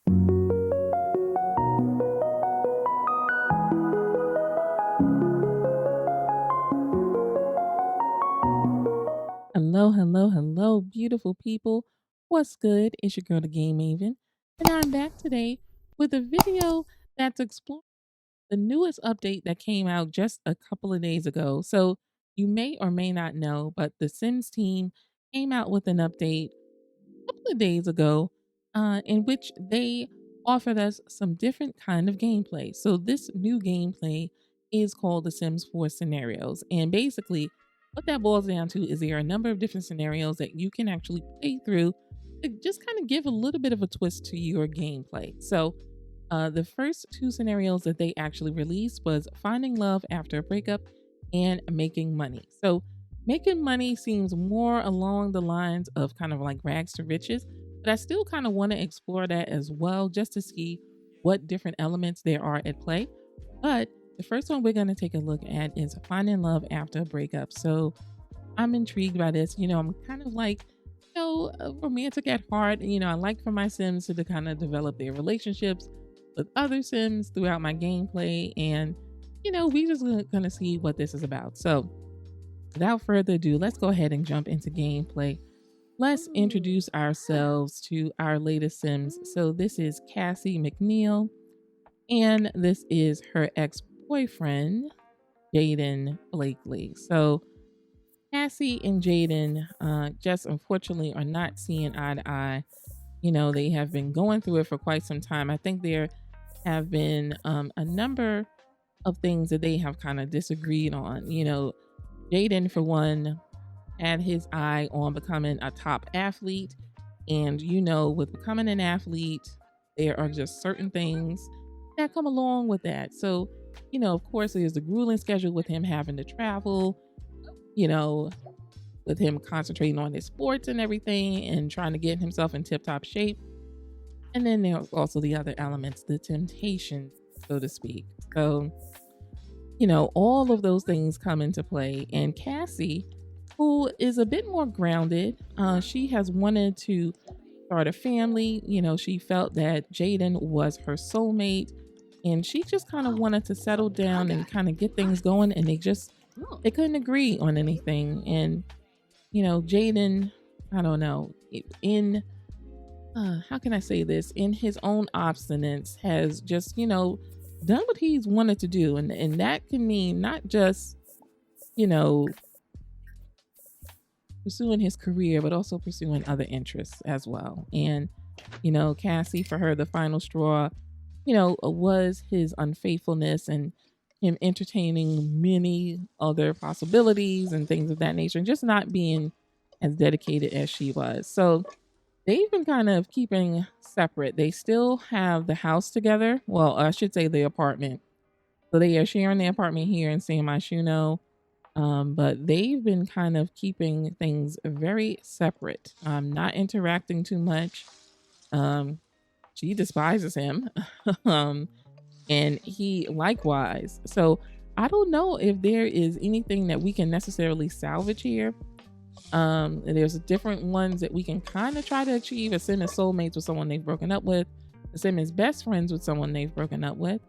Hello, hello, hello, beautiful people. What's good? It's your girl, the Game Maven, and I'm back today with a video that's exploring the newest update that came out just a couple of days ago. So, you may or may not know, but the Sims team came out with an update couple of days ago in which they offered us some different kind of gameplay. So this new gameplay is called the Sims 4 scenarios. And basically what that boils down to is there are a number of different scenarios that you can actually play through to just kind of give a little bit of a twist to your gameplay. So the first two scenarios that they actually released was finding love after a breakup and making money. So making money seems more along the lines of kind of like rags to riches, but I still kind of want to explore that as well just to see what different elements there are at play. But the first one we're going to take a look at is finding love after a breakup. So I'm intrigued by this. I'm kind of like, a romantic at heart. I like for my Sims to kind of develop their relationships with other Sims throughout my gameplay. And, we just going to see what this is about. So without further ado, let's go ahead and jump into gameplay. Let's introduce ourselves to our latest Sims. So this is Cassie McNeil, and this is her ex-boyfriend, Jaden Blakely. So Cassie and Jaden just unfortunately are not seeing eye to eye. They have been going through it for quite some time. I think there have been a number of things that they have kind of disagreed on. Jaden, for one, had his eye on becoming a top athlete. And, with becoming an athlete, there are just certain things that come along with that. So, of course, there's the grueling schedule with him having to travel, with him concentrating on his sports and everything and trying to get himself in tip top shape. And then there's also the other elements, the temptation, so to speak. So, all of those things come into play. And Cassie, who is a bit more grounded, she has wanted to start a family. She felt that Jaden was her soulmate, and she just kind of wanted to settle down and kind of get things going. And they couldn't agree on anything. And, Jaden, I don't know, how can I say this? In his own obstinance has just, done what he's wanted to do. And that can mean not just, pursuing his career, but also pursuing other interests as well. And, Cassie, for her, the final straw, was his unfaithfulness and him entertaining many other possibilities and things of that nature, and just not being as dedicated as she was. So they've been kind of keeping separate. They still have the house together. Well, I should say the apartment. So they are sharing the apartment here in San Myshuno. But they've been kind of keeping things very separate, not interacting too much. She despises him, and he likewise. So I don't know if there is anything that we can necessarily salvage here. There's different ones that we can kind of try to achieve. A Sim is soulmates with someone they've broken up with. A Sim is best friends with someone they've broken up with.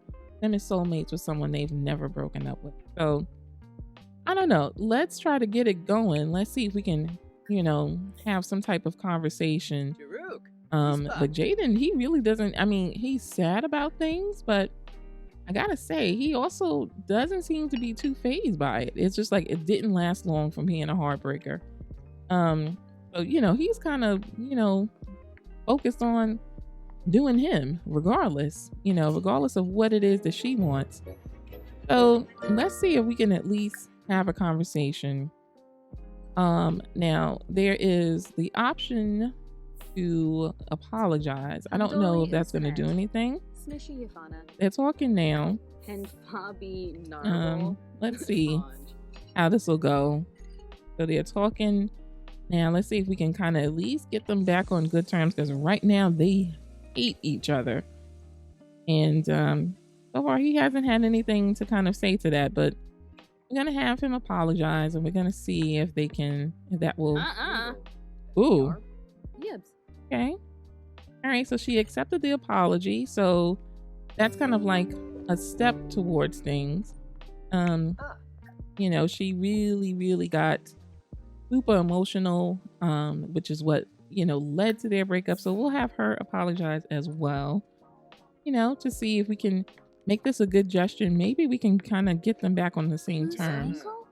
Sim is soulmates with someone they've never broken up with. So I don't know. Let's try to get it going. Let's see if we can, have some type of conversation. But Jaden, he really doesn't. I mean, he's sad about things, but I gotta say, he also doesn't seem to be too fazed by it. It's just like it didn't last long from being a heartbreaker. So he's kind of focused on doing him, regardless of what it is that she wants. So let's see if we can at least have a conversation. Now there is the option to apologize. I don't know if that's going to do anything. They're talking now. Let's see how this will go. So they're talking now. Let's see if we can kind of at least get them back on good terms, because right now they hate each other. And so far he hasn't had anything to kind of say to that, but we're gonna have him apologize, and we're gonna see if that will. Ooh. Yibs. Okay. All right, so she accepted the apology. So that's kind of like a step towards things. Um, she really, really got super emotional, which is what, led to their breakup. So we'll have her apologize as well, to see if we can make this a good gesture. Maybe we can kind of get them back on the same terms. All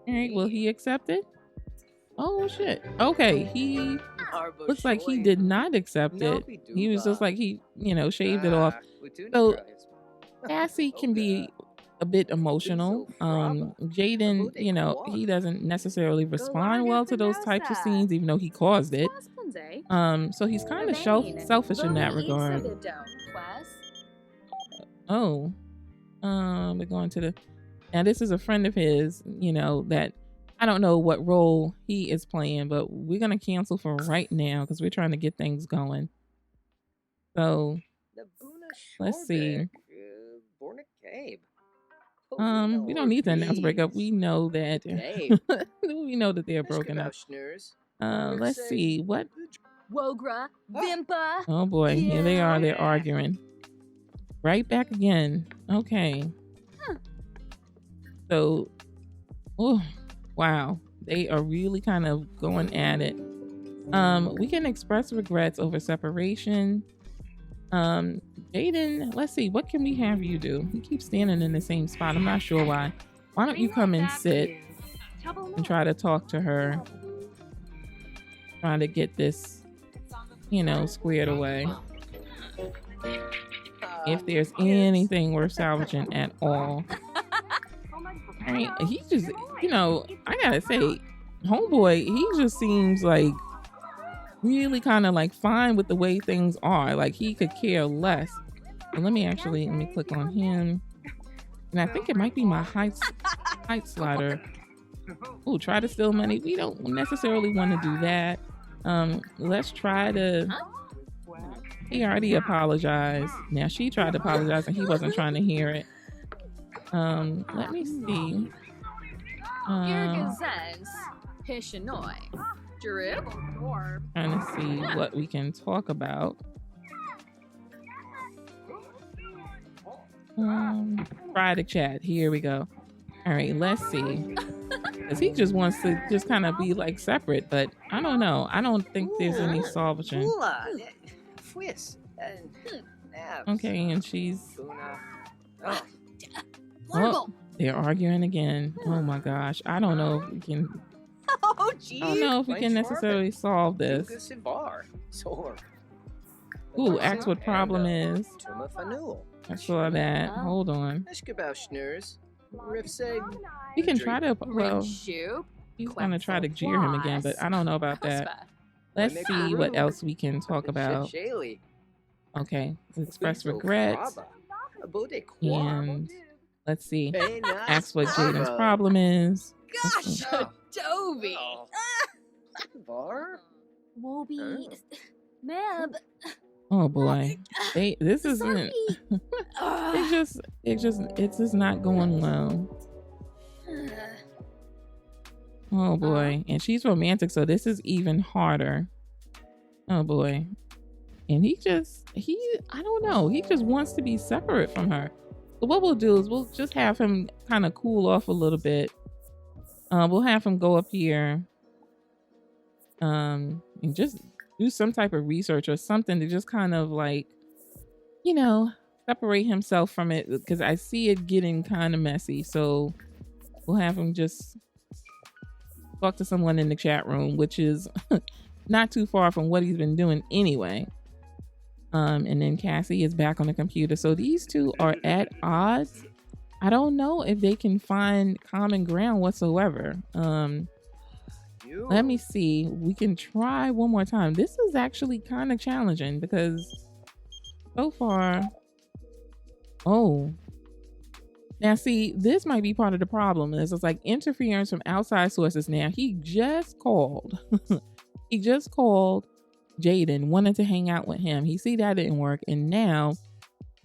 right, will he accept it? Oh shit. Okay, he looks like he did not accept it. He was just like he, shaved it off. So Cassie can be a bit emotional. Jaden, he doesn't necessarily respond well to those types of scenes, even though he caused it. So he's kind of selfish in that regard. Oh, we're going to the. Now this is a friend of his, that I don't know what role he is playing, but we're gonna cancel for right now because we're trying to get things going. So let's see. We don't need to announce breakup. We know that we know that they're broken up. Let's see what. Wogra, Vimpa. Oh boy, here they are. They're arguing. Right back again. Okay. So, oh wow, they are really kind of going at it. We can express regrets over separation. Jaden, let's see, what can we have you do? You keep standing in the same spot. I'm not sure why. Why don't you come and sit and try to talk to her? Trying to get this, squared away. If there's anything worth salvaging at all. All right, he just, I gotta say, homeboy, he just seems like really kind of like fine with the way things are. Like he could care less. But let me click on him. And I think it might be my height slider. Oh, try to steal money. We don't necessarily want to do that. Let's try to. He already apologized. Now she tried to apologize and he wasn't trying to hear it. Let me see. Trying to see what we can talk about. Try to chat. Here we go. All right, let's see. Because he just wants to just kind of be like separate, but I don't know. I don't think there's any salvaging. Okay, and she's. Oh, they're arguing again. Oh my gosh. I don't know if we can. I don't know if we can necessarily solve this. Ooh, ask what problem is. I saw that. Hold on. We can try to. Well, he's gonna try to jeer him again, but I don't know about that. Let's see what else we can talk about. Okay, express regrets. And let's see. Ask what Jaden's problem is. Gosh, Adobe. Moby. Meb. Oh boy. This isn't it's just not going well. Oh boy. And she's romantic, so this is even harder. Oh boy. And I don't know, he just wants to be separate from her. So what we'll do is we'll just have him kind of cool off a little bit. We'll have him go up here and just do some type of research or something to just kind of like, separate himself from it, because I see it getting kind of messy. So we'll have him just talk to someone in the chat room, which is not too far from what he's been doing anyway. And then Cassie is back on the computer. So these two are at odds. I don't know if they can find common ground whatsoever. Let me see. We can try one more time. This is actually kind of challenging because so far. Oh. Now see, this might be part of the problem. Is it's like interference from outside sources. Now he just called. He just called Jaden, wanted to hang out with him. He see that didn't work, and now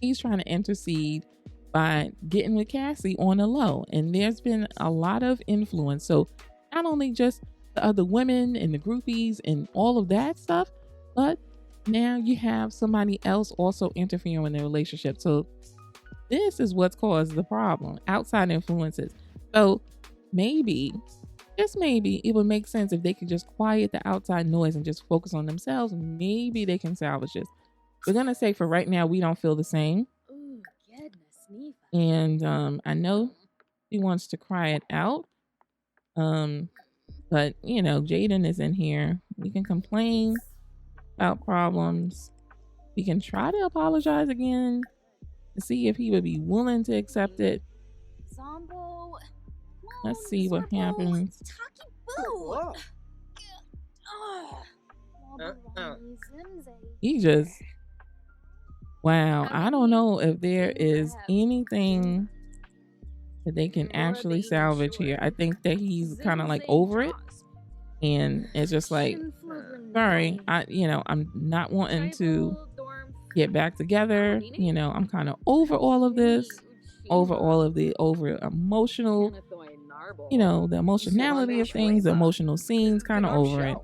he's trying to intercede by getting with Cassie on the low. And there's been a lot of influence. So not only just the other women and the groupies and all of that stuff, but now you have somebody else also interfering in the relationship. So this is what's caused the problem, outside influences. So maybe, just maybe, it would make sense if they could just quiet the outside noise and just focus on themselves. Maybe they can salvage this. We're gonna say for right now we don't feel the same. Ooh, goodness me. And I know he wants to cry it out. Um, but you know, Jaden is in here. We can complain about problems. We can try to apologize again to see if he would be willing to accept it. Zombo. Let's see what happens. Taki boo. He just, wow. I don't know if there is anything that they can actually salvage here. I think that he's kind of like over it. And it's just like, sorry, I'm not wanting to get back together. I'm kind of over all of this, over all of the over emotional, the emotionality of things, the emotional scenes, kind of over it.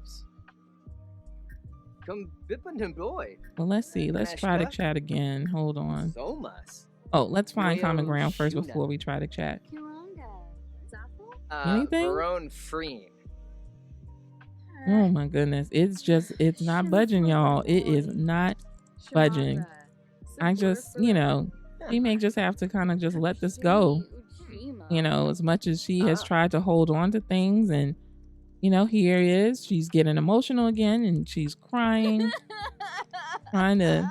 Well, let's see. Let's try to chat again. Hold on. Oh, let's find common ground first before we try to chat. Anything? Oh my goodness. It's not budging, y'all. It is not budging. I just, she may just have to kind of just let this go. As much as she has tried to hold on to things, and here it is. She's getting emotional again and she's crying, trying to,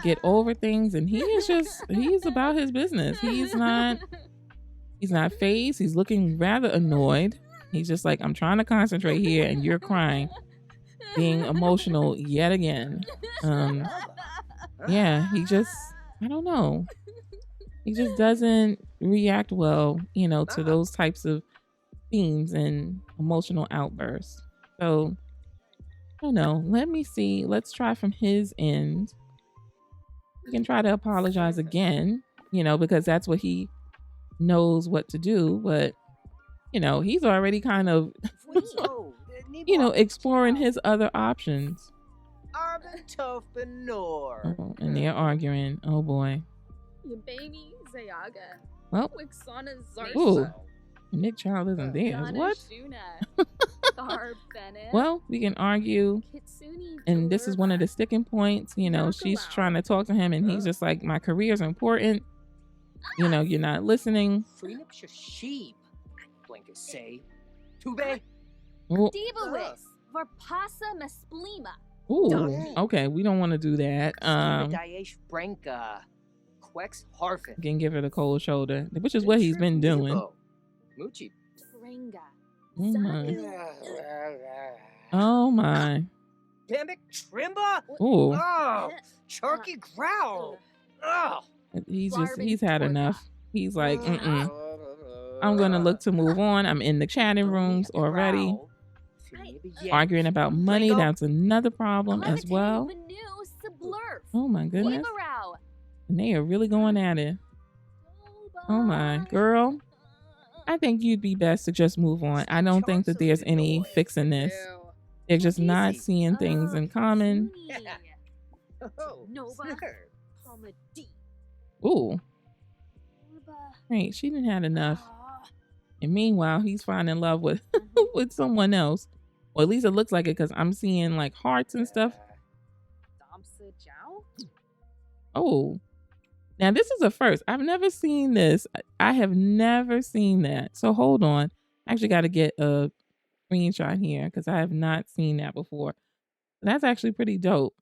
get over things. And he's about his business. He's not phased. He's looking rather annoyed. He's just like, I'm trying to concentrate here and you're crying, being emotional yet again. Yeah, I don't know. He just doesn't react well, to those types of themes and emotional outbursts. So, I don't know. Let me see. Let's try from his end. We can try to apologize again, because that's what he knows what to do. But, he's already kind of, exploring his other options. Oh, and they're arguing. Oh boy. Well, ooh, Nick Child isn't there. What? Well, we can argue, and this is one of the sticking points. She's trying to talk to him, and he's just like, "My career is important. You're not listening." Ooh, okay, we don't want to do that. Can give her the cold shoulder, which is what he's been doing. Oh my. Oh my. Ooh. Charky growl. He's had enough. He's like, I'm gonna look to move on. I'm in the chatting rooms already. Arguing about money, that's another problem as well. Oh my goodness. And they are really going at it. Oh my girl. I think you'd be best to just move on. I don't think that there's any fixing this. They're just not seeing things in common. Ooh. Hey, she didn't have enough. And meanwhile, he's finding love with with someone else. Or at least it looks like it, because I'm seeing like hearts and stuff. Oh. Now this is a first. I've never seen this. I have never seen that. So hold on. I actually got to get a screenshot here because I have not seen that before. That's actually pretty dope.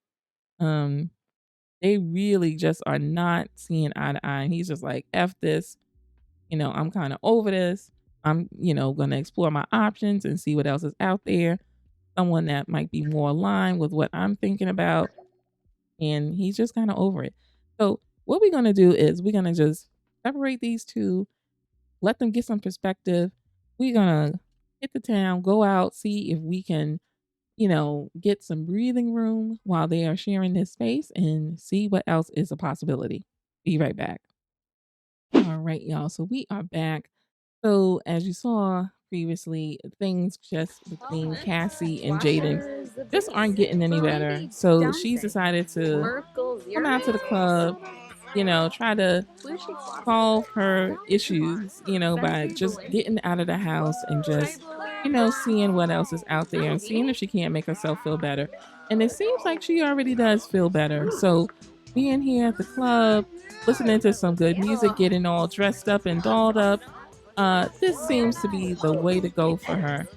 They really just are not seeing eye to eye. And he's just like, F this. I'm kind of over this. I'm, going to explore my options and see what else is out there. Someone that might be more aligned with what I'm thinking about. And he's just kind of over it. So what we're going to do is we're going to just separate these two, let them get some perspective. We're going to hit the town, go out, see if we can, get some breathing room while they are sharing this space, and see what else is a possibility. Be right back. All right, y'all. So we are back. So as you saw previously, things just between Cassie and Jaden Washer, just aren't getting any better. Baby So she's dancing. decided to Merkle come out to the club, try to Wishy solve her issues, by just getting out of the house and just, seeing what else is out there and seeing if she can't make herself feel better. And it seems like she already does feel better. So being here at the club, listening to some good music, getting all dressed up and dolled up, this seems to be the way to go for her.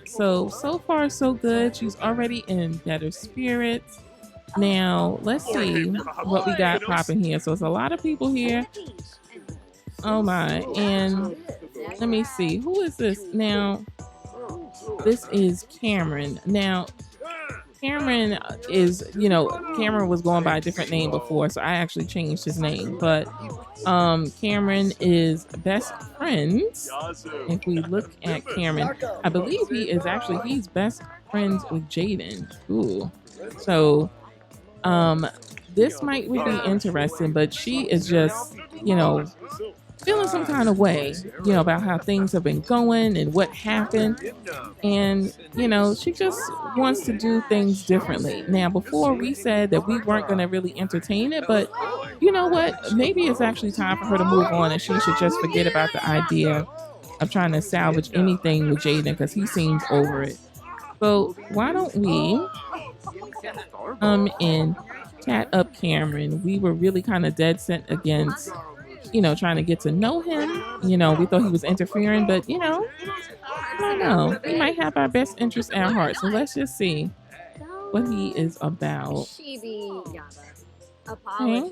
So far so good. She's already in better spirits. Now, let's see what we got popping here. So, it's a lot of people here. Oh my. And let me see. Who is this? Now, this is Cameron. Now, Cameron Cameron was going by a different name before, so I actually changed his name. But Cameron is best friends. If we look at Cameron, I believe he's best friends with Jaden. Ooh. So this might would be interesting, but she is just, feeling some kind of way, about how things have been going and what happened. And, she just wants to do things differently. Now, before we said that we weren't going to really entertain it, but you know what? Maybe it's actually time for her to move on and she should just forget about the idea of trying to salvage anything with Jaden because he seems over it. So why don't we and chat up Cameron? We were really kind of dead set against, trying to get to know him. We thought he was interfering, but I don't know. He might have our best interest at heart. So let's just see what he is about. Okay.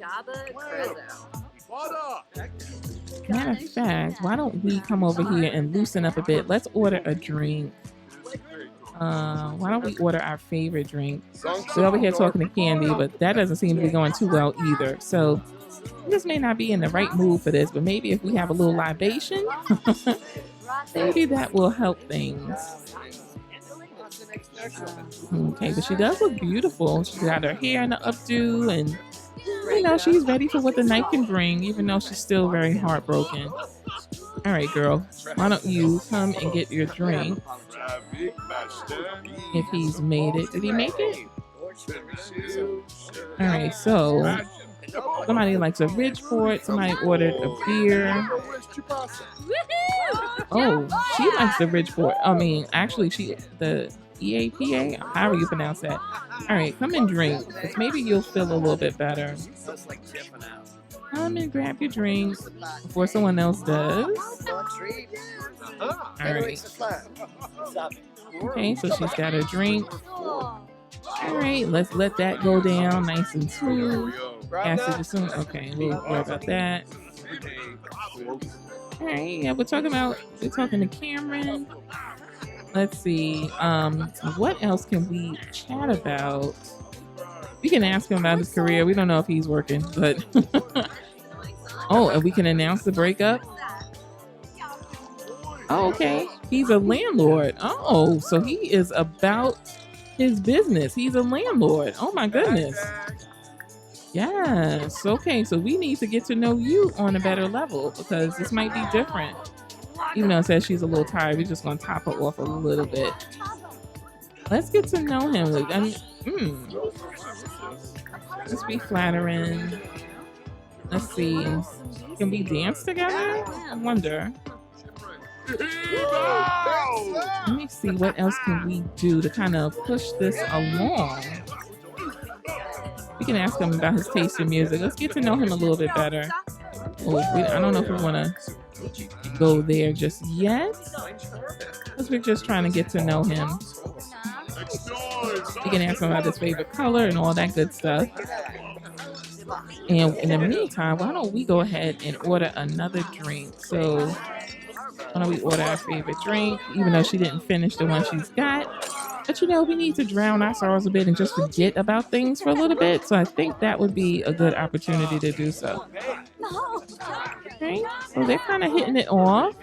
Matter of fact, why don't we come over here and loosen up a bit? Let's order a drink. Why don't we order our favorite drink? We're over here talking to Candy, but that doesn't seem to be going too well either. So this may not be in the right mood for this, but maybe if we have a little libation, maybe that will help things. Okay, but she does look beautiful. She's got her hair in the updo, and she's ready for what the night can bring, even though she's still very heartbroken. All right, girl, why don't you come and get your drink? If he's made it. Did he make it? All right, so somebody likes a Ridgeport. Somebody ordered a beer. Oh, she likes the Ridgeport. I mean, actually, the EAPA, however you pronounce that. All right, come and drink, because maybe you'll feel a little bit better. Come and grab your drink before someone else does. All right. Okay, so she's got her drink. All right, let's let that go down nice and smooth. Okay, we'll worry about that. All right, yeah, we're talking to Cameron. Let's see. What else can we chat about? We can ask him about his career. We don't know if he's working, but oh, and we can announce the breakup. Oh, okay. He's a landlord. Oh, so he is about his business. He's a landlord. Oh my goodness. Yes. Okay, so we need to get to know you on a better level because this might be different. Even though it says she's a little tired, we're just gonna top her off a little bit. Let's get to know him. Let's be flattering. Let's see. Can we dance together? I wonder. Let me see what else can we do to kind of push this along. We can ask him about his taste in music. Let's get to know him a little bit better. I don't know if we want to go there just yet, because we're just trying to get to know him. We can ask him about his favorite color and all that good stuff. And in the meantime, why don't we go ahead and order another drink? So why don't we order our favorite drink, even though she didn't finish the one she's got. But we need to drown our sorrows a bit and just forget about things for a little bit. So I think that would be a good opportunity to do so. Okay, so they're kind of hitting it off.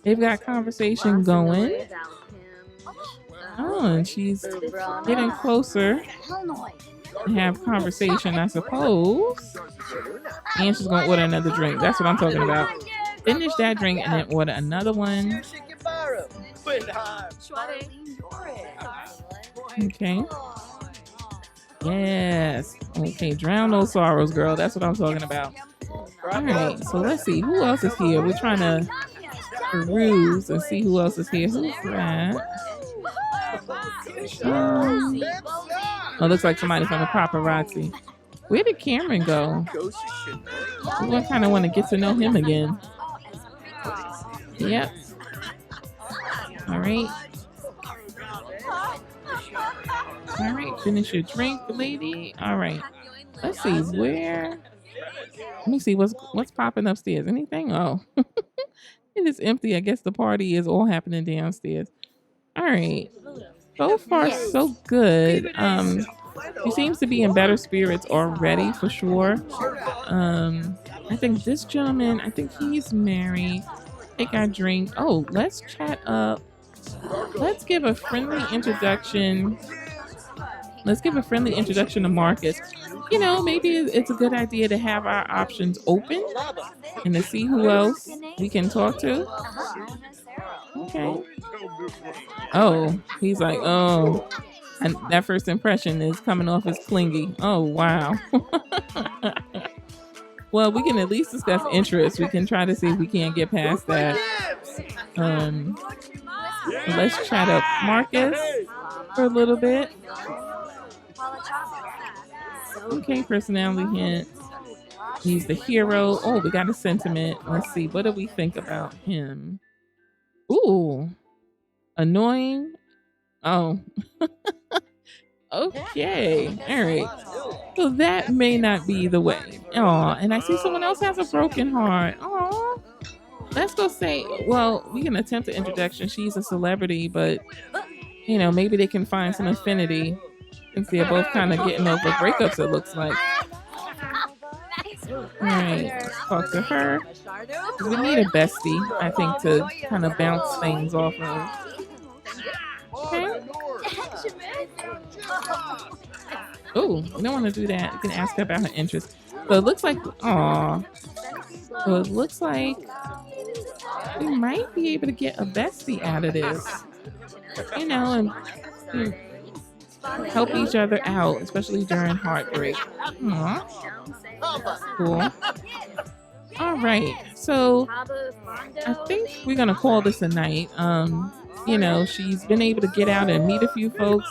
They've got conversation going. Oh, and she's getting closer to have conversation, I suppose. And she's going to order another drink. That's what I'm talking about. Finish that drink and then order another one. Okay. Yes. Okay, drown those sorrows, girl. That's what I'm talking about. All right, so let's see who else is here. We're trying to peruse and see who else is here. Who's that? Oh, looks like somebody from the paparazzi. Where did Cameron go? We kind of want to get to know him again. Yep. All right. All right. Finish your drink, lady. All right. Let's see where. Let me see what's popping upstairs. Anything? Oh, it is empty. I guess the party is all happening downstairs. All right. So far, so good. He seems to be in better spirits already for sure. I think this gentleman, I think he's married. Take our drink. Oh, let's chat up. Let's give a friendly introduction. Let's give a friendly introduction to Marcus. You know, maybe it's a good idea to have our options open and to see who else we can talk to. Okay. Oh, he's like, oh, and that first impression is coming off as clingy. Oh, wow. Well, we can at least discuss interest. We can try to see if we can't get past that. Let's chat up Marcus for a little bit. Okay, personality hint. He's the hero. Oh, we got a sentiment. Let's see. What do we think about him? Ooh, annoying. Oh, okay. All right. So that may not be the way. Oh, and I see someone else has a broken heart. Oh, let's go say, well, we can attempt the introduction. She's a celebrity, but you know, maybe they can find some affinity since they're both kind of getting over breakups, it looks like. All right, let's talk to her. We need a bestie, I think, to kind of bounce things off of. Okay. Oh, we don't want to do that. You can ask her about her interests. So it looks like, aw. So it looks like we might be able to get a bestie out of this. You know, and help each other out, especially during heartbreak. Aww. Cool. All right. So I think we're gonna call this a night. You know, she's been able to get out and meet a few folks.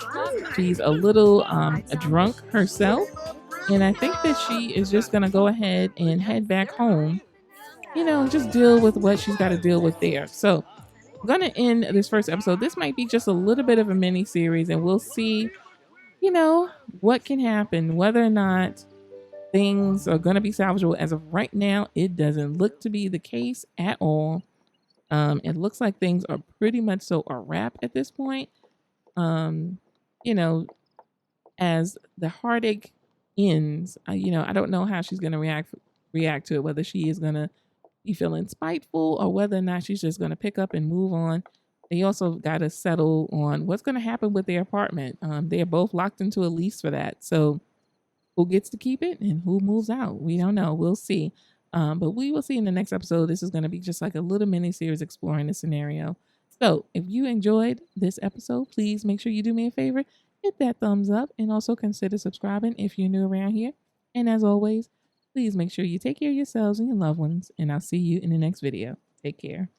She's a little a drunk herself. And I think that she is just gonna go ahead and head back home, you know, just deal with what she's got to deal with there. So I'm gonna end this first episode. This might be just a little bit of a mini series, and we'll see, you know, what can happen, whether or not things are gonna be salvageable. As of right now, it doesn't look to be the case at all. It looks like things are pretty much so a wrap at this point. You know, as the heartache ends, you know, I don't know how she's gonna react to it. Whether she is gonna be feeling spiteful or whether or not she's just gonna pick up and move on. They also got to settle on what's gonna happen with their apartment. They're both locked into a lease for that, so who gets to keep it and who moves out, we don't know. We'll see. But we will see in the next episode. This is going to be just like a little mini series exploring the scenario. So if you enjoyed this episode, please make sure you do me a favor, hit that thumbs up, and also consider subscribing if you're new around here. And as always, please make sure you take care of yourselves and your loved ones, and I'll see you in the next video. Take care.